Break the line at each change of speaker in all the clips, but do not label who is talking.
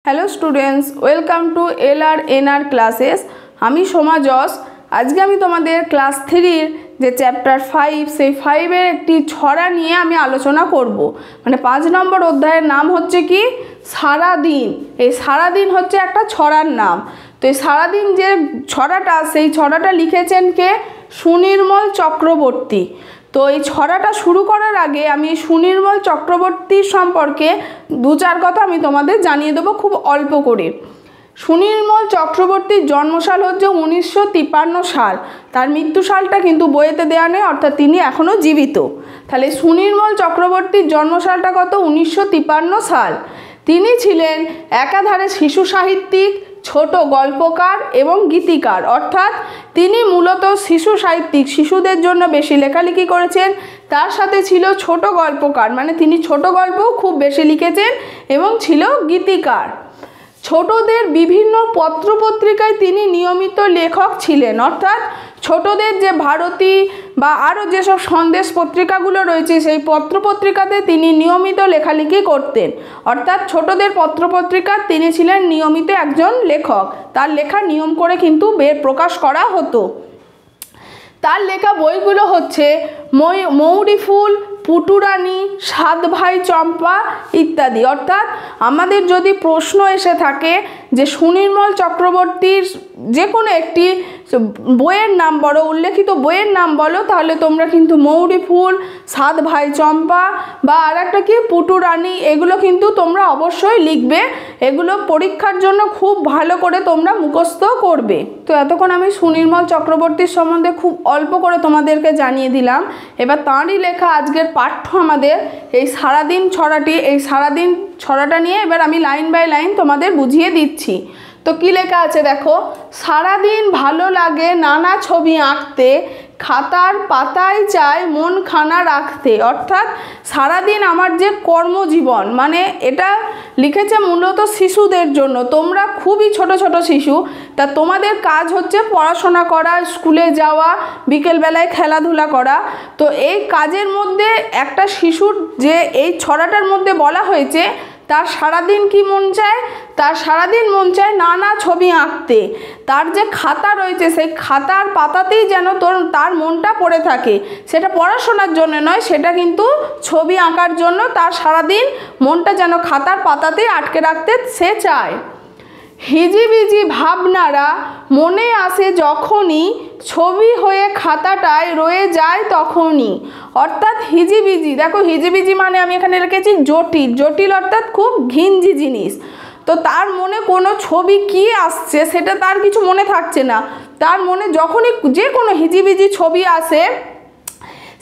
Hello students, welcome to LR classes. আমি Soma Jos. আজকে আমি তোমাদের ক্লাস 3 যে চ্যাপ্টার 5 সেই 5-এর একটি ছড়া নিয়ে আমি আলোচনা করব। মানে 5 নম্বর অধ্যায়ের নাম হচ্ছে কি সারাদিন। এই সারাদিন হচ্ছে একটা ছড়ার নাম। তো এই সারাদিন যে ছড়াটা, সেই ছড়াটা লিখেছেন কে? সুনির্মল চক্রবর্তী। তো এই ছড়াটা শুরু করার আগে আমি সুনির্মল চক্রবর্তীর সম্পর্কে 2-4 কথা আমি তোমাদের জানিয়ে দেবো খুব অল্প করে। সুনির্মল চক্রবর্তীর জন্মসাল হচ্ছে 1953 সাল। তার মৃত্যু সালটা কিন্তু বইয়েতে দেওয়া নেই, অর্থাৎ তিনি এখনও জীবিত। তাহলে সুনির্মল চক্রবর্তীর জন্মসালটা কত? 1953 সাল। তিনি ছিলেন একাধারে শিশু সাহিত্যিক, ছোট গল্পকার এবং গীতিকার। অর্থাৎ তিনি মূলত শিশু সাহিত্যিক, শিশুদের জন্য বেশি লেখালেখি করেছেন। তার সাথে ছিল ছোট গল্পকার, মানে তিনি ছোট গল্পও খুব বেশি লিখেছেন, এবং ছিল গীতিকার। ছোটদের বিভিন্ন পত্রপত্রিকায় তিনি নিয়মিত লেখক ছিলেন। অর্থাৎ ছোটদের যে ভারতী বা আরও যেসব সন্দেশ পত্রিকাগুলো রয়েছে সেই পত্রপত্রিকাতে তিনি নিয়মিত লেখালেখি করতেন। অর্থাৎ ছোটদের পত্রপত্রিকার তিনি ছিলেন নিয়মিত একজন লেখক। তার লেখা নিয়ম করে কিন্তু প্রকাশ করা হতো। তার লেখা বইগুলো হচ্ছে মৌরি ফুল, পুটুরানি, 7 ভাই চম্পা ইত্যাদি। অর্থাৎ আমাদের যদি প্রশ্ন এসে থাকে যে সুনির্মল চক্রবর্তীর যে কোনো একটি বইয়ের নাম বলো, উল্লেখিত বইয়ের নাম বলো, তাহলে তোমরা কিন্তু মৌরি ফুল, 7 ভাই চম্পা বা আর একটা কি পুটুরানি, এগুলো কিন্তু তোমরা অবশ্যই লিখবে। এগুলো পরীক্ষার জন্য খুব ভালো করে তোমরা মুখস্থ করবে। তো এতক্ষণ আমি সুনির্মল চক্রবর্তীর সম্বন্ধে খুব অল্প করে তোমাদেরকে জানিয়ে দিলাম। এবার তাঁরই লেখা আজকের পাঠ্য আমাদের এই সারাদিন ছড়াটি। এই সারাদিন ছড়াটা নিয়ে এবার আমি লাইন বাই লাইন তোমাদের বুঝিয়ে দিচ্ছি। তো কি লেখা আছে দেখো। সারাদিন ভালো লাগে নানা ছবি আঁকতে, খাতার পাতায় চাই মন খানা রাখতে। অর্থাৎ সারাদিন আমার যে কর্মজীবন, মানে এটা লিখেছে মূলত শিশুদের জন্য। তোমরা খুবই ছোট ছোট শিশু, তা তোমাদের কাজ হচ্ছে পড়াশোনা করা, স্কুলে যাওয়া, বিকেলবেলায় খেলাধুলা করা। তো এই কাজের মধ্যে একটা শিশুর যে এই ছড়াটার মধ্যে বলা হয়েছে তার সারাদিন কি মন চায়? তার সারাদিন মন চায় নানা ছবি আঁকতে। তার যে খাতা রয়েছে সেই খাতার পাতাতেই যেন তার মনটা পড়ে থাকে। সেটা পড়াশোনার জন্য নয়, সেটা কিন্তু ছবি আঁকার জন্য তার সারাদিন মনটা যেন খাতার পাতাতেই আটকে রাখতে সে চায়। হিজিবিজি ভাবনারা মনে আসে যখনই, ছবি হয়ে খাতাটায় রয়ে যায় তখনই। অর্থাৎ হিজিবিজি, দেখো হিজিবিজি মানে আমি এখানে লিখেছি জটিল। জটিল অর্থাৎ খুব ঘিঞ্জি জিনিস। তো তার মনে কোনো ছবি কি আসছে সেটা তার কিছু মনে থাকছে না। তার মনে যখনই যে কোনো হিজিবিজি ছবি আসে,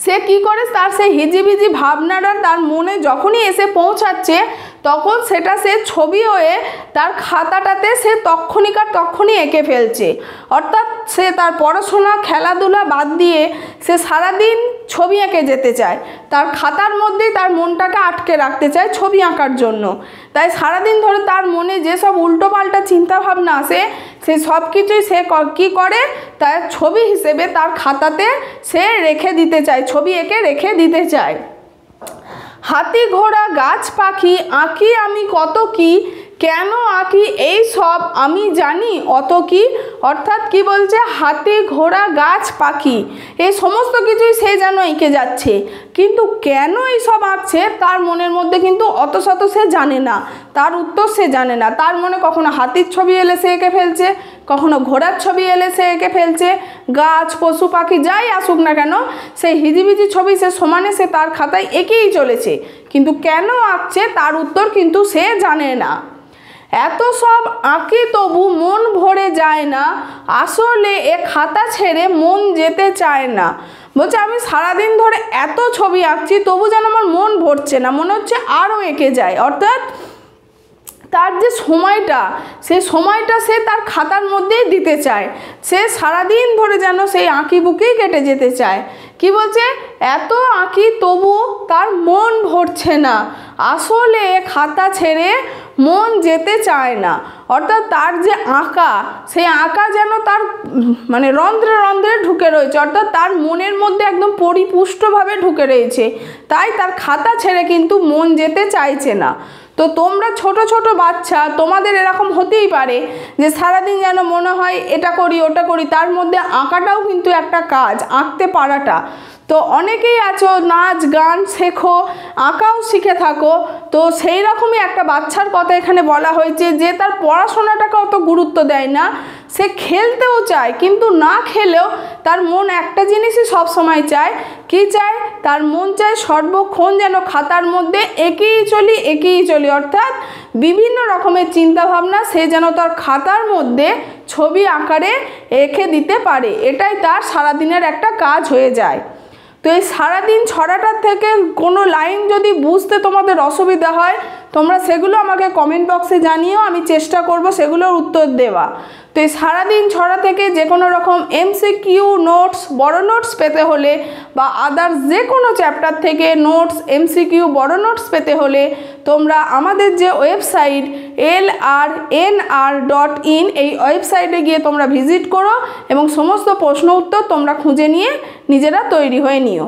সে কি করে, তার সেই হিজিবিজি ভাবনাটা তার মনে যখনই এসে পৌঁছাচ্ছে তখন সেটা সে ছবি হয়ে তার খাতাটাতে সে তখনই এঁকে ফেলছে। অর্থাৎ সে তার পড়াশোনা খেলাধুলা বাদ দিয়ে সে সারাদিন ছবি এঁকে যেতে চায়। তার খাতার মধ্যেই তার মনটাকে আটকে রাখতে চায় ছবি আঁকার জন্য। তাই সারাদিন ধরে তার মনে যেসব উল্টোপাল্টা চিন্তাভাবনা আসে সে সব কিছুই সে কী করে, তার ছবি হিসেবে তার খাতাতে সে রেখে দিতে চায়, ছবি এঁকে রেখে দিতে চায়। হাতি ঘোড়া গাছ পাখি আঁকি আমি কত কি, কেন আঁকি এই সব আমি জানি অত কি। অর্থাৎ কি বলছে, হাতি ঘোড়া গাছ পাখি এই সমস্ত কিছুই সে যেন এঁকে যাচ্ছে, কিন্তু কেন এই সব আঁকছে তার মনের মধ্যে কিন্তু অত শত সে জানে না, তার উত্তর সে জানে না। তার মনে কখনো হাতির ছবি এলে সে এঁকে ফেলছে, কখনো ঘোড়ার ছবি এলে সে এঁকে ফেলছে, গাছ পশু পাখি যাই আসুক না কেন সেই হিজিবিজি ছবি সে সমানে সে তার খাতায় এঁকেই চলেছে, কিন্তু কেন আঁকছে তার উত্তর কিন্তু সে জানে না। এত সব আঁকি তবু মন ভরে যায় না, আসলে এ খাতা ছেড়ে মন যেতে চায় না। বলছে আমি সারাদিন ধরে এত ছবি আঁকছি তবু যেন আমার মন ভরছে না, মনে হচ্ছে আরও এঁকে যায়। অর্থাৎ তার যে সময়টা, সেই সময়টা সে তার খাতার মধ্যেই দিতে চায়। সে সারাদিন ধরে যেন সেই আঁকি বুকেই কেটে যেতে চায়। কি বলছে, এত আঁকি তবু তার মন ভরছে না, আসলে খাতা ছেড়ে মন যেতে চায় না। অর্থাৎ তার যে আঁকা, সেই আঁকা যেন তার মানে রন্ধ্রে রন্ধ্রে ঢুকে রয়েছে, অর্থাৎ তার মনের মধ্যে একদম পরিপুষ্টভাবে ঢুকে রয়েছে। তাই তার খাতা ছেড়ে কিন্তু মন যেতে চাইছে না। তো তোমরা ছোট ছোট বাচ্চা, তোমাদের এরকম হতেই পারে যে সারাদিন যেন মনে হয় এটা করি ওটা করি, তার মধ্যে আঁকাটাও কিন্তু একটা কাজ, আঁকতে পারাটা। তো অনেকেই আছো নাচ গান শেখো, আঁকাও শিখে থাকো, তো সেই রকমই একটা বাচ্চার কথা এখানে বলা হয়েছে যে তার পড়াশোনাটাকে অত গুরুত্ব দেয় না, সে খেলতেও চায়, কিন্তু না খেলেও তার মন একটা জিনিসই সব সময় চায়, কি চায়? তার মন চায় সর্বক্ষণ যেন খাতার মধ্যে এঁকেই চলি, অর্থাৎ বিভিন্ন রকমের চিন্তাভাবনা সে যেন তার খাতার মধ্যে ছবি আকারে এঁকে দিতে পারে, এটাই তার সারাদিনের একটা কাজ হয়ে যায়। তো এই সারাদিন ছড়াটার থেকে কোনো লাইন যদি বুঝতে তোমাদের অসুবিধা হয়, তোমরা সেগুলো আমাকে কমেন্ট বক্সে জানিও, আমি চেষ্টা করব সেগুলোর উত্তর দেওয়া। তো এই সারাদিন ছড়া থেকে যে কোনো রকম MCQ নোটস, বড় নোটস পেতে হলে বা আদার্স যে কোনো চ্যাপ্টার থেকে নোটস, MCQ, বড় নোটস পেতে হলে তোমরা আমাদের যে ওয়েবসাইট lrnr.in এই ওয়েবসাইটে গিয়ে তোমরা ভিজিট করো এবং সমস্ত প্রশ্ন উত্তর তোমরা খুঁজে নিয়ে নিজেরা তৈরি হয়ে নিও।